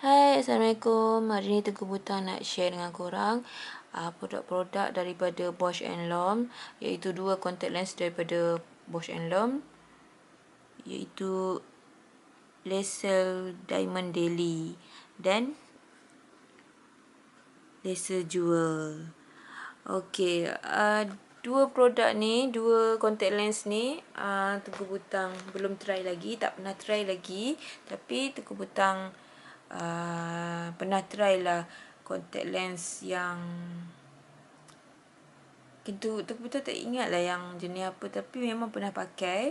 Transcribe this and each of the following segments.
Hai, Assalamualaikum. Hari ni Tengku Butang nak share dengan korang produk-produk daripada Bausch & Lomb, iaitu dua contact lens daripada Bausch & Lomb, iaitu laser diamond daily dan laser jewel. Okey, dua produk ni, dua contact lens ni, Tengku Butang belum try lagi, tak pernah try lagi. Tapi Tengku Butang pernah try lah contact lens yang Tengku Butang tak ingat lah yang jenis apa, tapi memang pernah pakai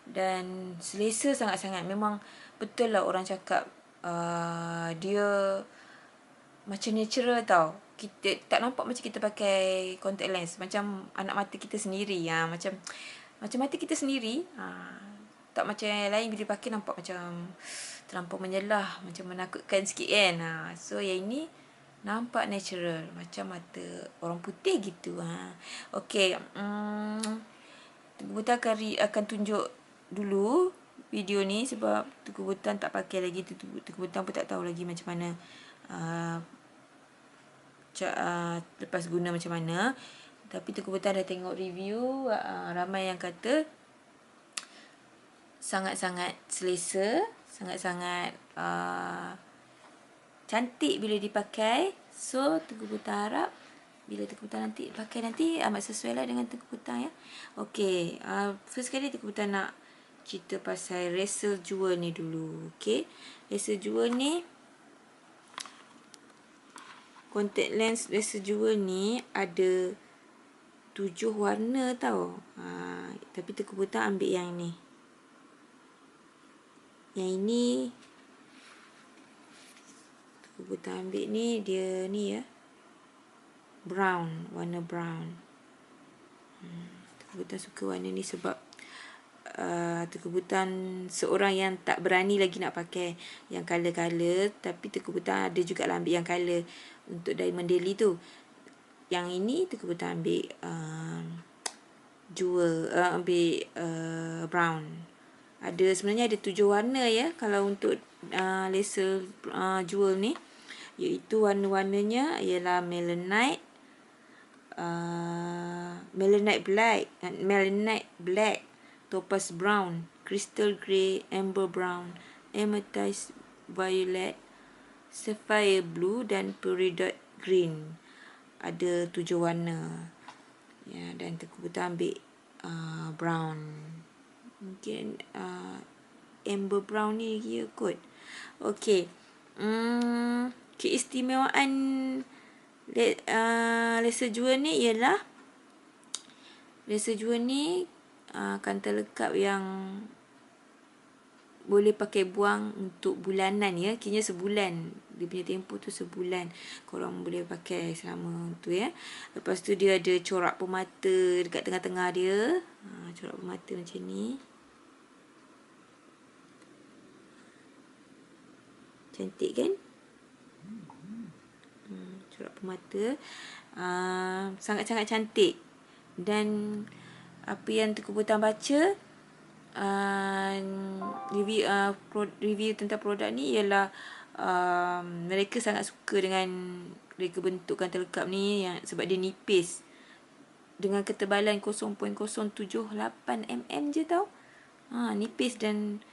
dan selesa sangat-sangat. Memang betul lah orang cakap dia macam natural tau. Kita tak nampak macam kita pakai contact lens, macam anak mata kita sendiri. Macam mata kita sendiri. Tak macam yang lain, bila pakai nampak macam terlampau menyelah, macam menakutkan sikit kan. So yang ini nampak natural, macam mata orang putih gitu. Okey, Tengku Butang akan tunjuk dulu video ni sebab Tengku Butang tak pakai lagi. Tengku Butang pun tak tahu lagi macam mana lepas guna macam mana. Tapi Tengku Butang dah tengok review, ramai yang kata sangat-sangat selesa, sangat-sangat cantik bila dipakai. So Tengku Butang harap bila Tengku Butang nanti pakai nanti amat sesuai lah dengan Tengku Butang ya. Okey, first sekali Tengku Butang nak cerita pasal laser jewel ni dulu. Okey, laser jewel ni, contact lens laser jewel ni ada 7 warna tau. Tapi Tengku Butang ambil yang ni. Yang ini Tengku Butang ambil ni, dia ni ya, brown, warna brown. Tengku Butang suka warna ni sebab Tengku Butang seorang yang tak berani lagi nak pakai yang colour-colour. Tapi Tengku Butang ada juga lah ambil yang colour untuk diamond daily tu. Yang ini Tengku Butang ambil jewel, ambil brown. Sebenarnya ada 7 warna ya kalau untuk laser jewel ni, iaitu warna-warnanya ialah melanite, melanite black, topaz brown, crystal grey, amber brown, amethyst violet, sapphire blue dan peridot green. Ada 7 warna. Ya, dan Tengku Butang ambil brown. Mungkin amber brown ni dia kot. Okey. Keistimewaan laser jewel ni ialah laser jewel ni akan terlekap yang boleh pakai buang untuk bulanan ya. Kira sebulan. Dia punya tempoh tu sebulan. Korang boleh pakai selama tu ya. Lepas tu dia ada corak permata dekat tengah-tengah dia. Corak permata macam ni. Cantik kan? Corak permata. Sangat-sangat cantik. Dan apa yang Tengku Butang baca, review tentang produk ni ialah mereka sangat suka dengan reka bentukkan terlekap ni sebab dia nipis. Dengan ketebalan 0.078 mm je tau. Nipis dan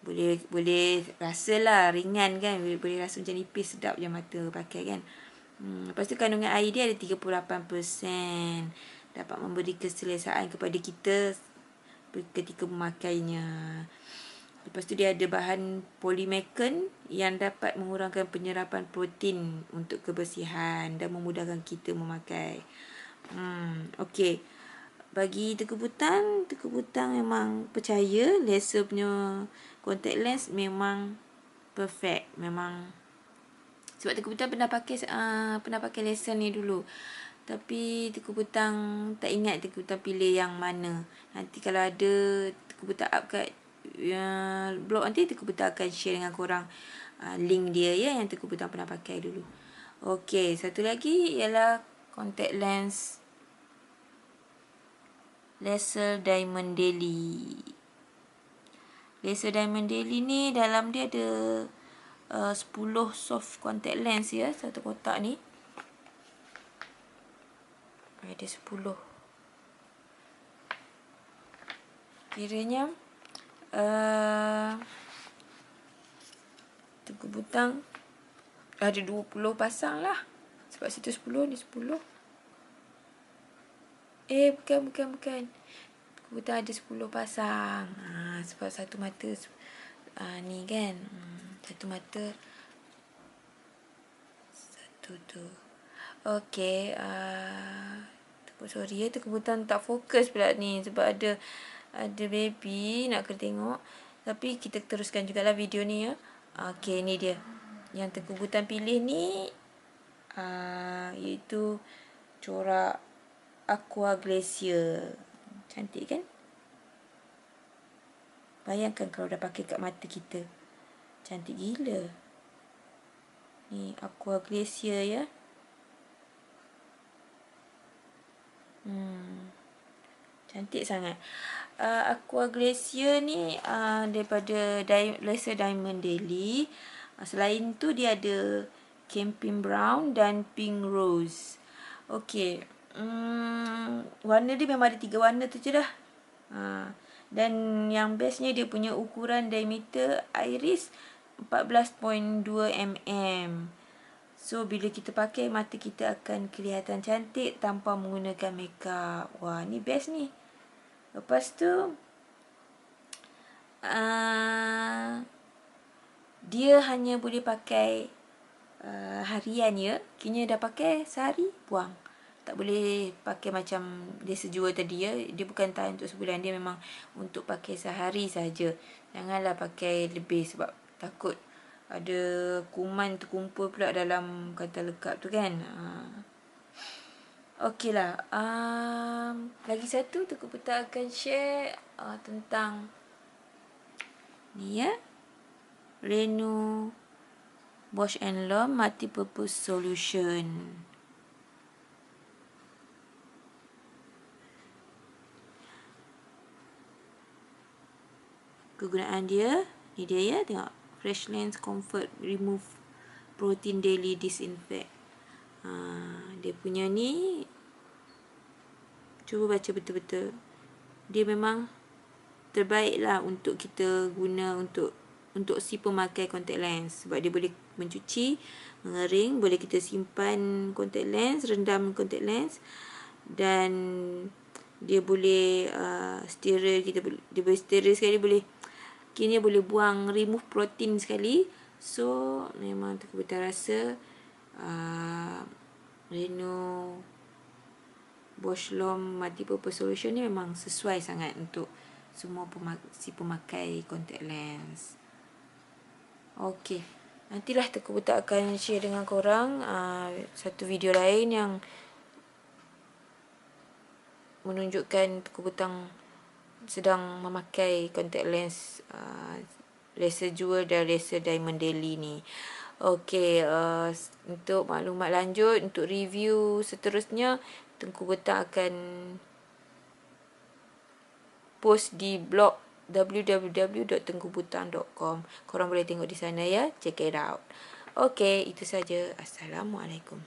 boleh rasalah ringan kan. Boleh rasa macam nipis, sedap je mata pakai kan. Lepas tu kandungan air dia ada 38%. Dapat memberi keselesaan kepada kita ketika memakainya. Lepas tu dia ada bahan polymecan yang dapat mengurangkan penyerapan protein untuk kebersihan dan memudahkan kita memakai. Okey. Bagi Tengku Butang memang percaya laser punya contact lens memang perfect. Memang sebab Tengku Butang pernah pakai laser ni dulu. Tapi Tengku Butang tak ingat Tengku Butang pilih yang mana. Nanti kalau ada Tengku Butang up kat blog nanti, Tengku Butang akan share dengan korang link dia ya yang Tengku Butang pernah pakai dulu. Okey, satu lagi ialah contact lens laser diamond daily. Laser diamond daily ni dalam dia ada 10 soft contact lens ya, satu kotak ni. Ada 10. Kiranya Tengku Butang ada 20 pasang lah. Sebab situ 10, ni 10. Bukan. Tengku Butang ada 10 pasang. Sebab satu mata ni kan. Satu mata. Satu tu. Okey. Sorry ya, Tengku Butang tak fokus pula ni. Sebab ada baby nak kena tengok. Tapi kita teruskan jugalah video ni ya. Okey, ni dia. Yang Tengku Butang pilih ni iaitu corak Aqua Glacier. Cantik kan? Bayangkan kalau dah pakai kat mata kita. Cantik gila. Ni Aqua Glacier ya. Cantik sangat. Aqua Glacier ni daripada laser Diamond Daily. Selain tu dia ada Camping Brown dan Pink Rose. Okey. Warna dia memang ada 3 warna tu je dah. Dan yang bestnya dia punya ukuran diameter iris 14.2 mm. So bila kita pakai, mata kita akan kelihatan cantik tanpa menggunakan makeup. Wah, ni best ni. Lepas tu dia hanya boleh pakai harian ya. Kini dah pakai sehari, buang. Tak boleh pakai macam dia sejual tadi ya. Dia bukan tahan untuk sebulan. Dia memang untuk pakai sehari saja. Janganlah pakai lebih sebab takut ada kuman terkumpul pula dalam katil lekap tu kan. Okeylah. Lagi satu Tengku Butang akan share tentang ni ya. Reno Bosch & Lomb Multipurpose Solution. Kegunaan dia, ni dia ya, tengok. Fresh Lens Comfort Remove Protein Daily Disinfect. Dia punya ni, cuba baca betul-betul. Dia memang terbaik lah untuk kita guna untuk si pemakai contact lens. Sebab dia boleh mencuci, mengering, boleh kita simpan contact lens, rendam contact lens. Dan dia boleh steril, dia boleh steril sekali, kini boleh buang, remove protein sekali. So memang Tengku Butang rasa Reno Bosch Lomb Multipurpose Solution ni memang sesuai sangat untuk semua pemakai contact lens. Okey, nantilah Tengku Butang akan share dengan korang satu video lain yang menunjukkan Tengku Butang sedang memakai contact lens laser jewel dan laser Diamond Daily ni. Okey, untuk maklumat lanjut, untuk review seterusnya, Tengku Butang akan post di blog www.tengkubutang.com. Korang boleh tengok di sana ya. Check it out. Okey, itu saja. Assalamualaikum.